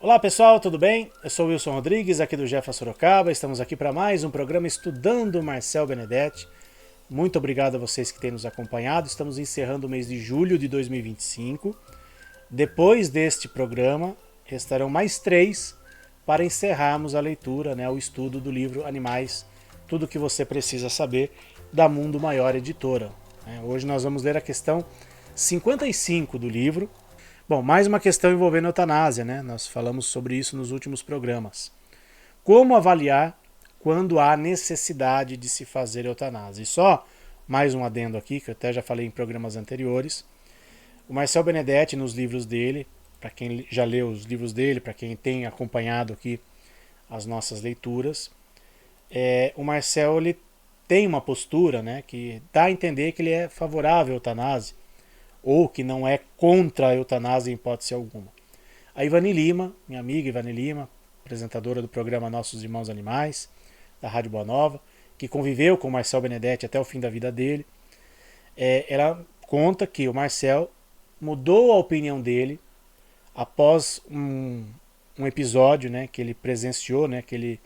Olá pessoal, tudo bem? Eu sou o Wilson Rodrigues, aqui do Jefa Sorocaba. Estamos aqui para mais um programa Estudando Marcel Benedetti. Muito obrigado a vocês que têm nos acompanhado. Estamos encerrando o mês de julho de 2025. Depois deste programa, restarão mais 3 para encerrarmos a leitura, o estudo do livro Animais, tudo o que você precisa saber, da Mundo Maior Editora. Hoje nós vamos ler a questão 55 do livro. Bom, mais uma questão envolvendo eutanásia, né? Nós falamos sobre isso nos últimos programas. Como avaliar quando há necessidade de se fazer eutanásia? E só mais um adendo aqui, que eu até já falei em programas anteriores. O Marcel Benedetti, nos livros dele, para quem já leu os livros dele, para quem tem acompanhado aqui as nossas leituras, o Marcel ele tem uma postura, né, que dá a entender que ele é favorável à eutanásia, ou que não é contra a eutanásia em hipótese alguma. A Ivani Lima, minha amiga Ivani Lima, apresentadora do programa Nossos Irmãos Animais, da Rádio Boa Nova, que conviveu com o Marcel Benedetti até o fim da vida dele, ela conta que o Marcel mudou a opinião dele após um episódio, né, que ele presenciou, né, que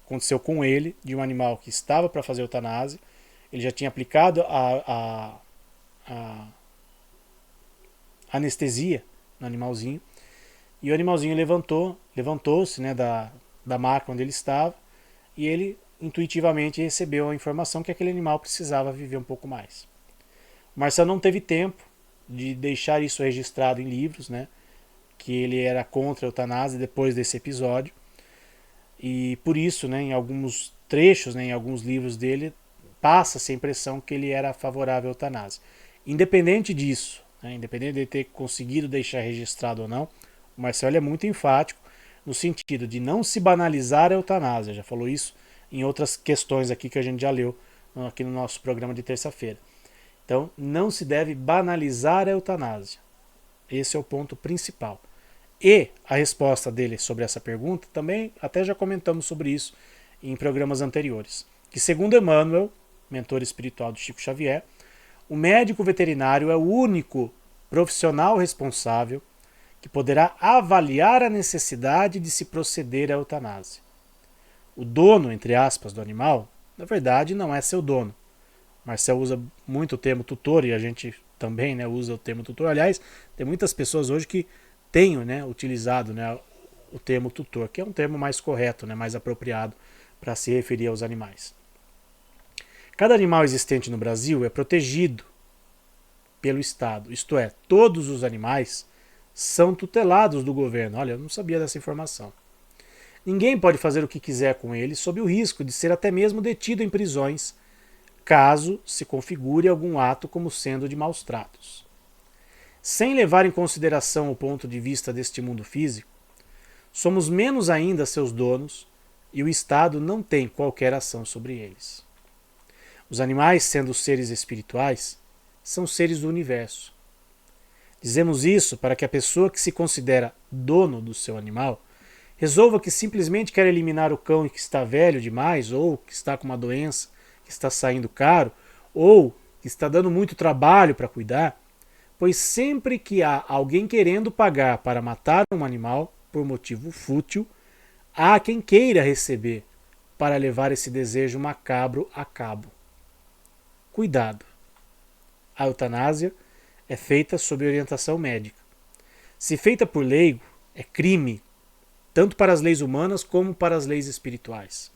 aconteceu com ele, de um animal que estava para fazer eutanásia. Ele já tinha aplicado a anestesia no animalzinho, e o animalzinho levantou-se, né, da maca onde ele estava, e ele intuitivamente recebeu a informação que aquele animal precisava viver um pouco mais. O Marcel não teve tempo de deixar isso registrado em livros, né, que ele era contra a eutanásia depois desse episódio, e por isso, né, em alguns trechos, né, em alguns livros dele, passa-se a impressão que ele era favorável à eutanásia. Independente disso, né, independente de ter conseguido deixar registrado ou não, o Marcel é muito enfático no sentido de não se banalizar a eutanásia. Já falou isso em outras questões aqui que a gente já leu aqui no nosso programa de terça-feira. Então, não se deve banalizar a eutanásia. Esse é o ponto principal. E a resposta dele sobre essa pergunta também, até já comentamos sobre isso em programas anteriores. Que segundo Emmanuel, mentor espiritual do Chico Xavier, o médico veterinário é o único profissional responsável que poderá avaliar a necessidade de se proceder à eutanásia. O dono, entre aspas, do animal, na verdade não é seu dono. Marcel usa muito o termo tutor e a gente também, né, usa o termo tutor. Aliás, tem muitas pessoas hoje que têm, né, utilizado, né, o termo tutor, que é um termo mais correto, né, mais apropriado para se referir aos animais. Cada animal existente no Brasil é protegido pelo Estado, isto é, todos os animais são tutelados do governo. Olha, eu não sabia dessa informação. Ninguém pode fazer o que quiser com eles, sob o risco de ser até mesmo detido em prisões, caso se configure algum ato como sendo de maus tratos. Sem levar em consideração o ponto de vista deste mundo físico, somos menos ainda seus donos e o Estado não tem qualquer ação sobre eles. Os animais, sendo seres espirituais, são seres do universo. Dizemos isso para que a pessoa que se considera dono do seu animal resolva que simplesmente quer eliminar o cão que está velho demais, ou que está com uma doença que está saindo caro, ou que está dando muito trabalho para cuidar, pois sempre que há alguém querendo pagar para matar um animal por motivo fútil, há quem queira receber para levar esse desejo macabro a cabo. Cuidado! A eutanásia é feita sob orientação médica. Se feita por leigo, é crime, tanto para as leis humanas como para as leis espirituais.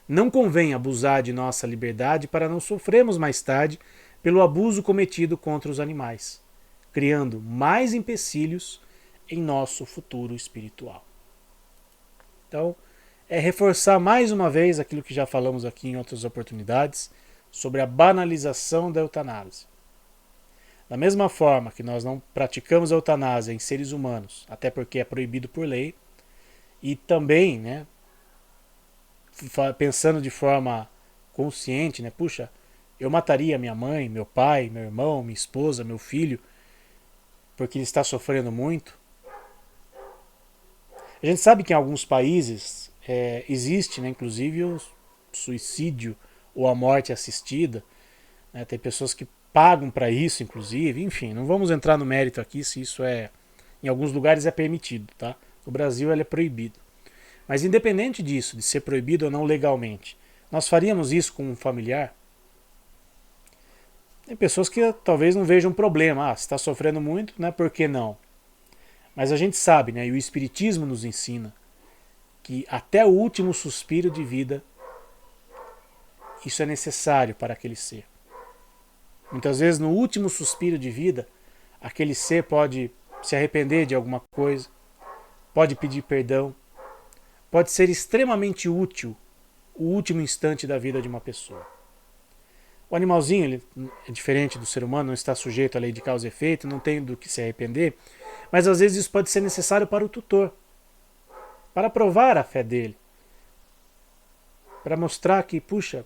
Não convém abusar de nossa liberdade para não sofrermos mais tarde pelo abuso cometido contra os animais, criando mais empecilhos em nosso futuro espiritual. Então, é reforçar mais uma vez aquilo que já falamos aqui em outras oportunidades sobre a banalização da eutanásia. Da mesma forma que nós não praticamos a eutanásia em seres humanos, até porque é proibido por lei, e também, né, pensando de forma consciente, né, puxa, eu mataria minha mãe, meu pai, meu irmão, minha esposa, meu filho, porque ele está sofrendo muito. A gente sabe que em alguns países existe, né, inclusive, o suicídio ou a morte assistida. Né, tem pessoas que pagam para isso, inclusive. Enfim, não vamos entrar no mérito aqui se isso em alguns lugares é permitido, tá? No Brasil ele é proibido. Mas independente disso, de ser proibido ou não legalmente, nós faríamos isso com um familiar? Tem pessoas que talvez não vejam problema. Se está sofrendo muito, né? Por que não? Mas a gente sabe, né? E o Espiritismo nos ensina que até o último suspiro de vida isso é necessário para aquele ser. Muitas vezes no último suspiro de vida aquele ser pode se arrepender de alguma coisa, pode pedir perdão, pode ser extremamente útil o último instante da vida de uma pessoa. O animalzinho ele é diferente do ser humano, não está sujeito à lei de causa e efeito, não tem do que se arrepender, mas às vezes isso pode ser necessário para o tutor, para provar a fé dele, para mostrar que, puxa,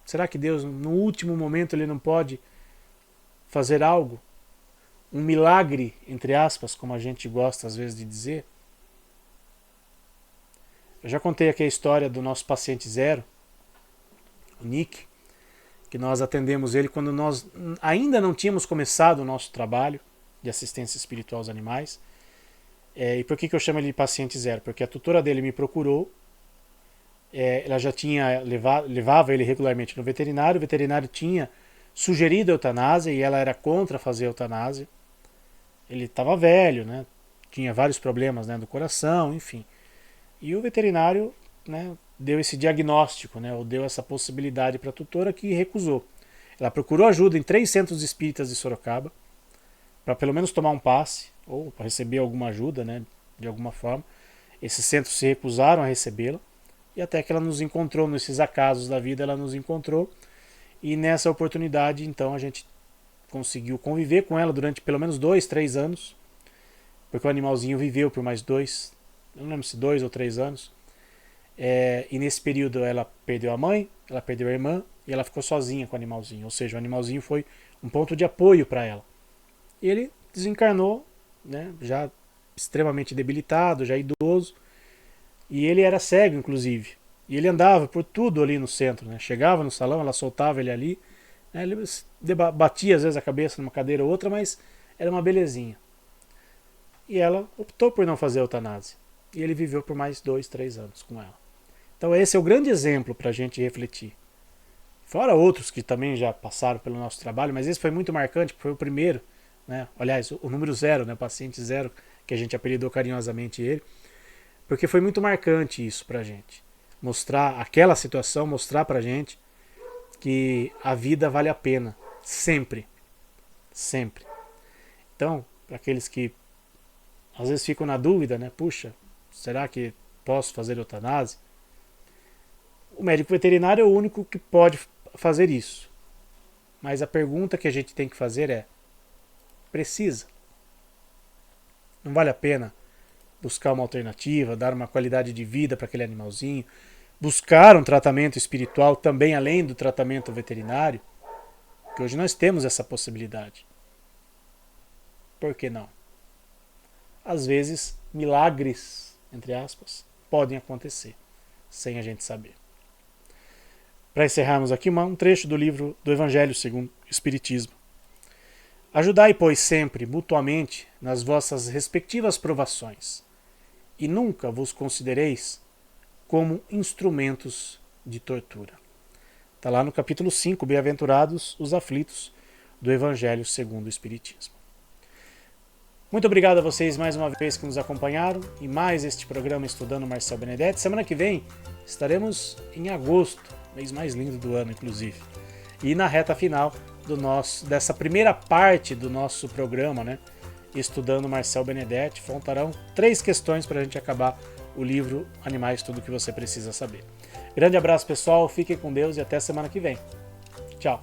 será que Deus no último momento ele não pode fazer algo? Um milagre, entre aspas, como a gente gosta às vezes de dizer. Eu já contei aqui a história do nosso paciente zero, o Nick, que nós atendemos ele quando nós ainda não tínhamos começado o nosso trabalho de assistência espiritual aos animais. E por que eu chamo ele de paciente zero? Porque a tutora dele me procurou, ela já tinha levava ele regularmente no veterinário, o veterinário tinha sugerido a eutanásia e ela era contra fazer a eutanásia. Ele estava velho, né? Tinha vários problemas, né, do coração, enfim. E o veterinário, né, deu esse diagnóstico, né, ou deu essa possibilidade para a tutora, que recusou. Ela procurou ajuda em 3 centros espíritas de Sorocaba para pelo menos tomar um passe ou para receber alguma ajuda, né, de alguma forma. Esses centros se recusaram a recebê-la e até que ela nos encontrou nesses acasos da vida, ela nos encontrou e nessa oportunidade então a gente conseguiu conviver com ela durante pelo menos 2, 3 anos, porque o animalzinho viveu por mais 2, não lembro se 2 ou 3 anos. E nesse período ela perdeu a mãe, ela perdeu a irmã e ela ficou sozinha com o animalzinho. Ou seja, o animalzinho foi um ponto de apoio para ela. E ele desencarnou, né, já extremamente debilitado, já idoso. E ele era cego, inclusive. E ele andava por tudo ali no centro, né? Chegava no salão, ela soltava ele ali. Né? Ele batia às vezes a cabeça numa cadeira ou outra, mas era uma belezinha. E ela optou por não fazer a eutanásia. E ele viveu por mais 2, 3 anos com ela. Então esse é o grande exemplo para a gente refletir. Fora outros que também já passaram pelo nosso trabalho, mas esse foi muito marcante, porque foi o primeiro, né? Aliás, o número 0, né? Paciente 0, que a gente apelidou carinhosamente ele, porque foi muito marcante isso para a gente. Mostrar aquela situação, mostrar para a gente que a vida vale a pena, sempre. Sempre. Então, para aqueles que às vezes ficam na dúvida, né? Puxa, será que posso fazer eutanásia? O médico veterinário é o único que pode fazer isso. Mas a pergunta que a gente tem que fazer é: precisa? Não vale a pena buscar uma alternativa, dar uma qualidade de vida para aquele animalzinho, buscar um tratamento espiritual também além do tratamento veterinário? Que hoje nós temos essa possibilidade. Por que não? Às vezes, milagres, entre aspas, podem acontecer, sem a gente saber. Para encerrarmos aqui, um trecho do livro do Evangelho segundo o Espiritismo. Ajudai, pois, sempre, mutuamente, nas vossas respectivas provações, e nunca vos considereis como instrumentos de tortura. Está lá no capítulo 5, Bem-aventurados os aflitos, do Evangelho segundo o Espiritismo. Muito obrigado a vocês mais uma vez que nos acompanharam e mais este programa Estudando Marcel Benedetti. Semana que vem estaremos em agosto, mês mais lindo do ano, inclusive. E na reta final dessa primeira parte do nosso programa, né, Estudando Marcel Benedetti, faltarão 3 questões para a gente acabar o livro Animais, Tudo o que Você Precisa Saber. Grande abraço, pessoal, fiquem com Deus e até semana que vem. Tchau!